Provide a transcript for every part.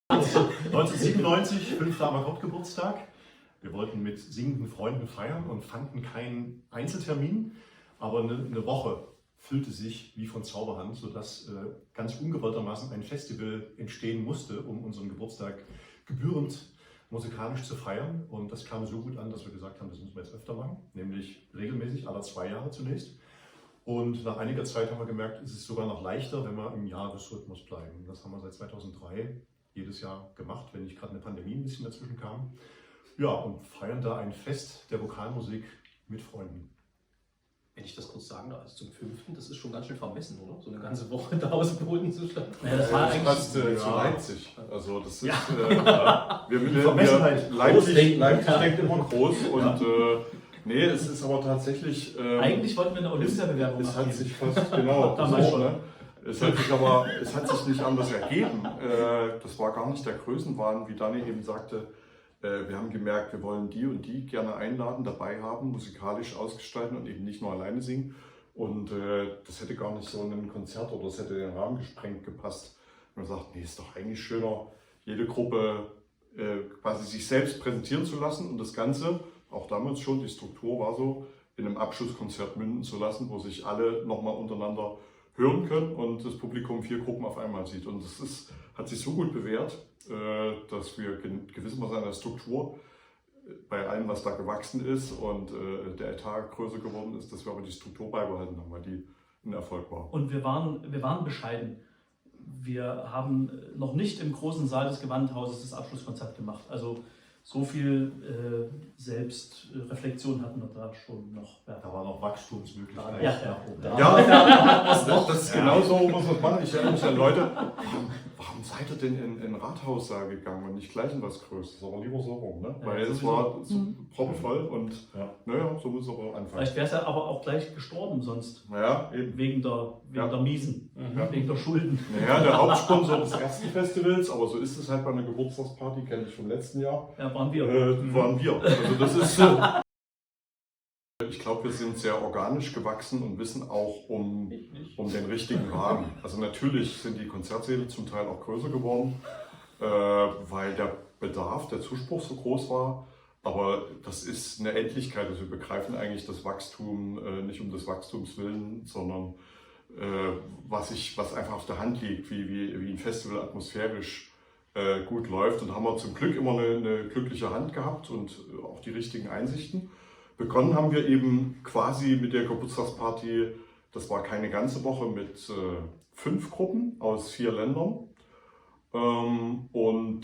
1997, 5. Hauptgeburtstag. Wir wollten mit singenden Freunden feiern und fanden keinen Einzeltermin, aber eine Woche füllte sich wie von Zauberhand, sodass ganz ungewolltermaßen ein Festival entstehen musste, um unseren Geburtstag gebührend musikalisch zu feiern. Und das kam so gut an, dass wir gesagt haben, das müssen wir jetzt öfter machen, nämlich regelmäßig, alle 2 Jahre zunächst. Und nach einiger Zeit haben wir gemerkt, es ist sogar noch leichter, wenn wir im Jahresrhythmus bleiben. Das haben wir seit 2003 jedes Jahr gemacht, wenn nicht gerade eine Pandemie ein bisschen dazwischen kam. Ja, und feiern da ein Fest der Vokalmusik mit Freunden. Wenn ich das kurz sagen darf, zum 5., das ist schon ganz schön vermessen, oder? So eine ganze Woche da aus dem Boden zu stellen. Ja, das war eigentlich fast zu Leipzig. Also das ist, Leipzig denkt immer groß und nee, es ist aber tatsächlich... eigentlich wollten wir eine Olympiabewerbung machen. Es hat sich fast, genau, damals schon. Ne? Es hat sich nicht anders ergeben. Das war gar nicht der Größenwahn, wie Dani eben sagte. Wir haben gemerkt, wir wollen die und die gerne einladen, dabei haben, musikalisch ausgestalten und eben nicht nur alleine singen. Und das hätte gar nicht so ein Konzert oder das hätte den Rahmen gesprengt gepasst. Und man sagt, nee, ist doch eigentlich schöner, jede Gruppe quasi sich selbst präsentieren zu lassen und das Ganze, auch damals schon, die Struktur war so, in einem Abschlusskonzert münden zu lassen, wo sich alle nochmal untereinander hören können und das Publikum 4 Gruppen auf einmal sieht. Und das hat sich so gut bewährt, dass wir gewissermaßen an der Struktur bei allem, was da gewachsen ist und der Etat größer geworden ist, dass wir aber die Struktur beibehalten haben, weil die ein Erfolg war. Und wir waren bescheiden. Wir haben noch nicht im großen Saal des Gewandhauses das Abschlusskonzert gemacht. Also so viel Selbstreflexion hatten wir da schon noch. Ja. Da war noch Wachstumsmöglichkeiten. Das ist genau so, muss man machen. Ich erinnere mich an Leute, warum seid ihr denn in Rathaussaal gegangen und nicht gleich in was Größeres? Aber lieber so rum, ne? Weil es war so proppenvoll und naja, so muss es aber anfangen. Vielleicht wäre es ja aber auch gleich gestorben sonst. Ja, eben. Wegen der Miesen, wegen der Schulden. Naja, der Hauptsponsor des ersten Festivals, aber so ist es halt bei einer Geburtstagsparty, kenne ich vom letzten Jahr. Ja, waren wir. Also das ist... Ich glaube, wir sind sehr organisch gewachsen und wissen auch um den richtigen Rahmen. Also natürlich sind die Konzertsäle zum Teil auch größer geworden, weil der Bedarf, der Zuspruch so groß war. Aber das ist eine Endlichkeit. Also wir begreifen eigentlich das Wachstum nicht um des Wachstums willen, sondern was einfach auf der Hand liegt, wie ein Festival atmosphärisch gut läuft. Und haben wir zum Glück immer eine glückliche Hand gehabt und auch die richtigen Einsichten. Begonnen haben wir eben quasi mit der Geburtstagsparty, das war keine ganze Woche, mit 5 Gruppen aus 4 Ländern. Und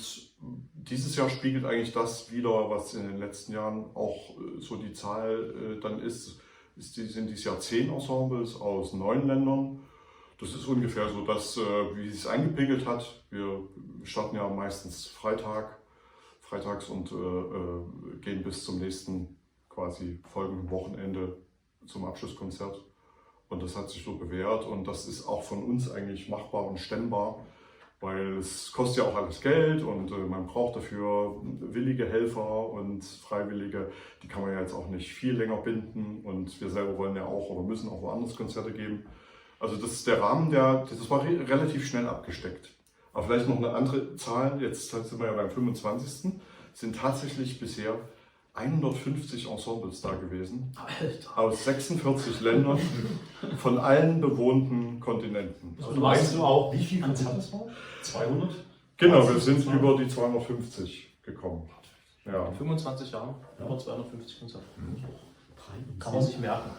dieses Jahr spiegelt eigentlich das wider, was in den letzten Jahren auch so die Zahl dann ist. Sind dieses Jahr 10 Ensembles aus 9 Ländern. Das ist ungefähr so, dass, wie es sich eingepegelt hat. Wir starten ja meistens freitags und gehen bis zum nächsten quasi folgenden Wochenende zum Abschlusskonzert. Und das hat sich so bewährt und das ist auch von uns eigentlich machbar und stemmbar, weil es kostet ja auch alles Geld und man braucht dafür willige Helfer und Freiwillige. Die kann man ja jetzt auch nicht viel länger binden und wir selber wollen ja auch oder müssen auch woanders Konzerte geben. Also das ist der Rahmen, das war relativ schnell abgesteckt. Aber vielleicht noch eine andere Zahl, jetzt sind wir ja beim 25. sind tatsächlich bisher 150 Ensembles da gewesen, Alter. Aus 46 Ländern, von allen bewohnten Kontinenten. Also weißt du auch, wie viele Konzerte es waren? 200? Genau, wir sind über die 250 gekommen. Ja. In 25 Jahren über 250 Konzerte. Kann man sich merken.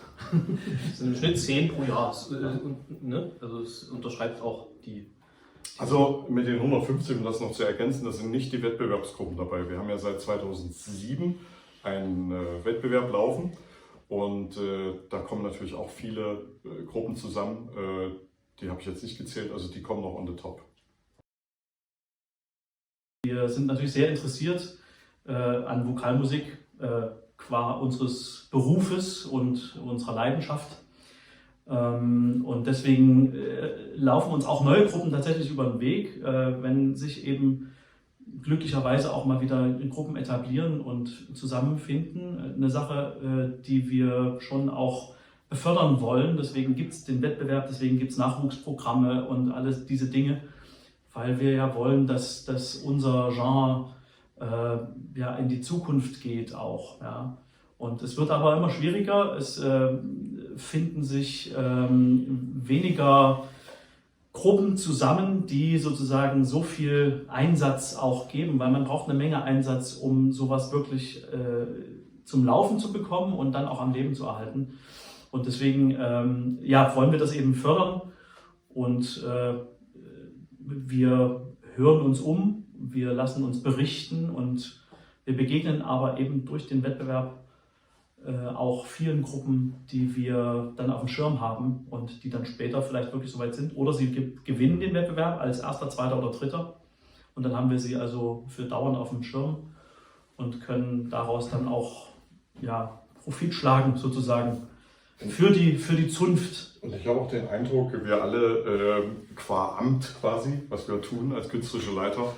Das sind im Schnitt 10 pro Jahr. Also es unterschreibt auch die... Also mit den 150, um das noch zu ergänzen, das sind nicht die Wettbewerbsgruppen dabei. Wir haben ja seit 2007 einen Wettbewerb laufen und da kommen natürlich auch viele Gruppen zusammen, die habe ich jetzt nicht gezählt, also die kommen noch on the top. Wir sind natürlich sehr interessiert an Vokalmusik qua unseres Berufes und unserer Leidenschaft und deswegen laufen uns auch neue Gruppen tatsächlich über den Weg, wenn sich eben glücklicherweise auch mal wieder in Gruppen etablieren und zusammenfinden. Eine Sache, die wir schon auch befördern wollen. Deswegen gibt es den Wettbewerb, deswegen gibt es Nachwuchsprogramme und alles diese Dinge. weil wir ja wollen, dass unser Genre ja, in die Zukunft geht auch. Ja. Und es wird aber immer schwieriger. Es finden sich weniger Gruppen zusammen, die sozusagen so viel Einsatz auch geben, weil man braucht eine Menge Einsatz, um sowas wirklich zum Laufen zu bekommen und dann auch am Leben zu erhalten. Und deswegen ja, wollen wir das eben fördern und wir hören uns um, wir lassen uns berichten und wir begegnen aber eben durch den Wettbewerb auch vielen Gruppen, die wir dann auf dem Schirm haben und die dann später vielleicht wirklich soweit sind. Oder sie gewinnen den Wettbewerb als erster, zweiter oder dritter. Und dann haben wir sie also für dauernd auf dem Schirm und können daraus dann auch ja, Profit schlagen sozusagen für die Zunft. Und ich habe auch den Eindruck, wir alle qua Amt quasi, was wir tun als künstlerische Leiter,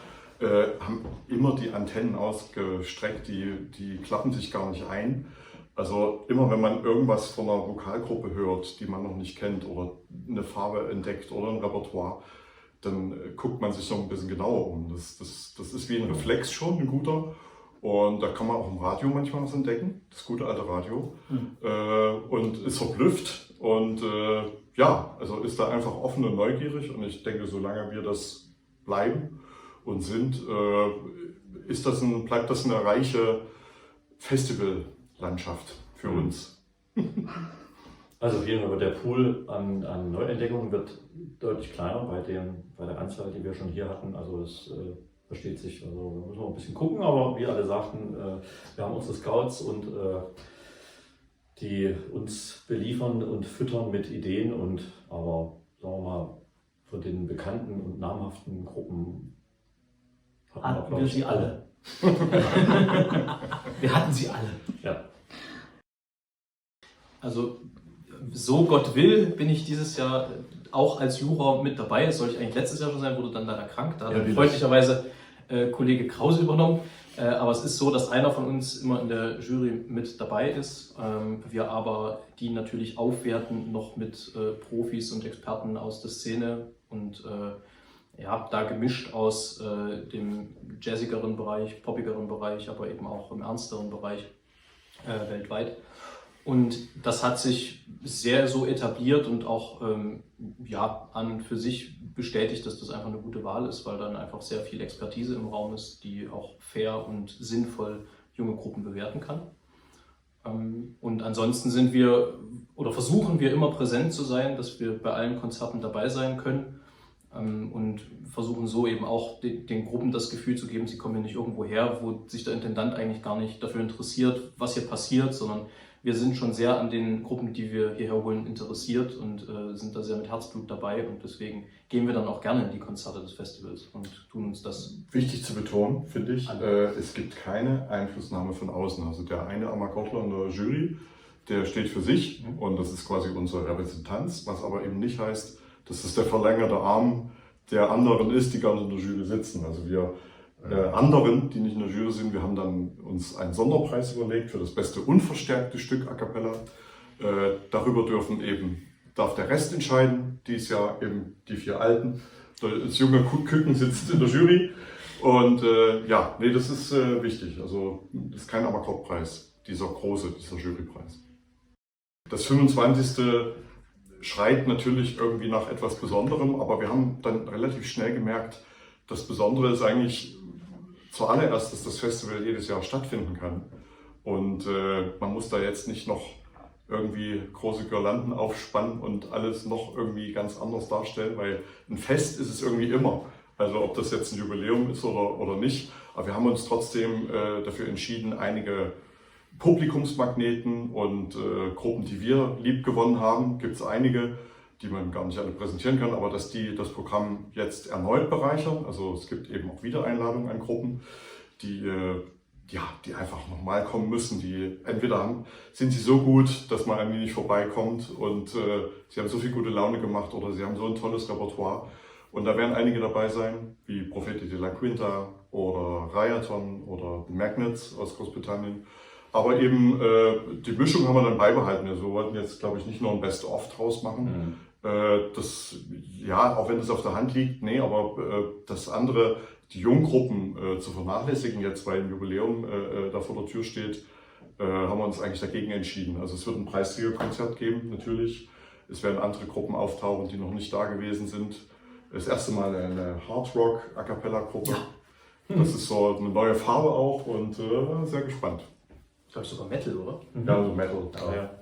haben immer die Antennen ausgestreckt, die klappen sich gar nicht ein. Also immer wenn man irgendwas von einer Vokalgruppe hört, die man noch nicht kennt oder eine Farbe entdeckt oder ein Repertoire, dann guckt man sich noch ein bisschen genauer um. Das ist wie ein Reflex schon, ein guter. Und da kann man auch im Radio manchmal was entdecken, das gute alte Radio. Und ist verblüfft und ja, also ist da einfach offen und neugierig. Und ich denke, solange wir das bleiben und sind, bleibt das eine reiche Festivallandschaft für uns. Also auf jeden Fall wird der Pool an Neuentdeckungen wird deutlich kleiner bei der Anzahl, die wir schon hier hatten. Also das versteht sich. Also da müssen wir ein bisschen gucken, aber wie alle sagten, wir haben unsere Scouts und die uns beliefern und füttern mit Ideen aber sagen wir mal, von den bekannten und namhaften Gruppen hatten wir sie alle. Wir hatten sie alle. Ja. Also, so Gott will, bin ich dieses Jahr auch als Juror mit dabei. Das sollte ich eigentlich letztes Jahr schon sein, wurde dann leider krank. Da hat freundlicherweise Kollege Krause übernommen. Aber es ist so, dass einer von uns immer in der Jury mit dabei ist. Wir aber die natürlich aufwerten noch mit Profis und Experten aus der Szene und ja, da gemischt aus dem jazzigeren Bereich, poppigeren Bereich, aber eben auch im ernsteren Bereich weltweit. Und das hat sich sehr so etabliert und auch ja, an und für sich bestätigt, dass das einfach eine gute Wahl ist, weil dann einfach sehr viel Expertise im Raum ist, die auch fair und sinnvoll junge Gruppen bewerten kann. Und ansonsten sind wir oder versuchen wir immer präsent zu sein, dass wir bei allen Konzerten dabei sein können. Und versuchen so eben auch den Gruppen das Gefühl zu geben, sie kommen hier nicht irgendwo her, wo sich der Intendant eigentlich gar nicht dafür interessiert, was hier passiert, sondern wir sind schon sehr an den Gruppen, die wir hierher holen, interessiert und sind da sehr mit Herzblut dabei und deswegen gehen wir dann auch gerne in die Konzerte des Festivals und tun uns das. Wichtig zu betonen, finde ich, es gibt keine Einflussnahme von außen. Also der eine Amakottler in der Jury, der steht für sich und das ist quasi unsere Repräsentanz, was aber eben nicht heißt, dass es der verlängerte Arm der anderen ist, die gar nicht in der Jury sitzen. Also wir anderen, die nicht in der Jury sind, wir haben dann uns einen Sonderpreis überlegt für das beste unverstärkte Stück A Cappella. Darüber darf der Rest entscheiden, dies Jahr eben die 4 Alten. Das junge Küken sitzt in der Jury und ja, nee, das ist wichtig. Also das ist kein Amakott-Preis, dieser Jurypreis. Das 25. schreit natürlich irgendwie nach etwas Besonderem, aber wir haben dann relativ schnell gemerkt, das Besondere ist eigentlich zuallererst, dass das Festival jedes Jahr stattfinden kann. Und man muss da jetzt nicht noch irgendwie große Girlanden aufspannen und alles noch irgendwie ganz anders darstellen, weil ein Fest ist es irgendwie immer. Also ob das jetzt ein Jubiläum ist oder nicht. Aber wir haben uns trotzdem dafür entschieden, einige Publikumsmagneten und Gruppen, die wir lieb gewonnen haben, gibt es einige, die man gar nicht alle präsentieren kann, aber dass die das Programm jetzt erneut bereichern. Also es gibt eben auch Wiedereinladungen an Gruppen, die einfach nochmal kommen müssen. Die entweder sind sie so gut, dass man irgendwie nicht vorbeikommt und sie haben so viel gute Laune gemacht oder sie haben so ein tolles Repertoire. Und da werden einige dabei sein, wie Profeti de la Quinta oder Rayaton oder The Magnets aus Großbritannien. Aber eben die Mischung haben wir dann beibehalten. Also wir wollten jetzt, glaube ich, nicht nur ein Best-of draus machen. Auch wenn das auf der Hand liegt, nee, aber das andere, die Junggruppen zu vernachlässigen, jetzt weil ein Jubiläum da vor der Tür steht, haben wir uns eigentlich dagegen entschieden. Also es wird ein Preisträgerkonzert geben, natürlich. Es werden andere Gruppen auftauchen, die noch nicht da gewesen sind. Das erste Mal eine Hard-Rock-A-Cappella-Gruppe. Ja. Das ist so eine neue Farbe auch und sehr gespannt. Ich glaube sogar Metal, oder? Ja, also Metal. Ja.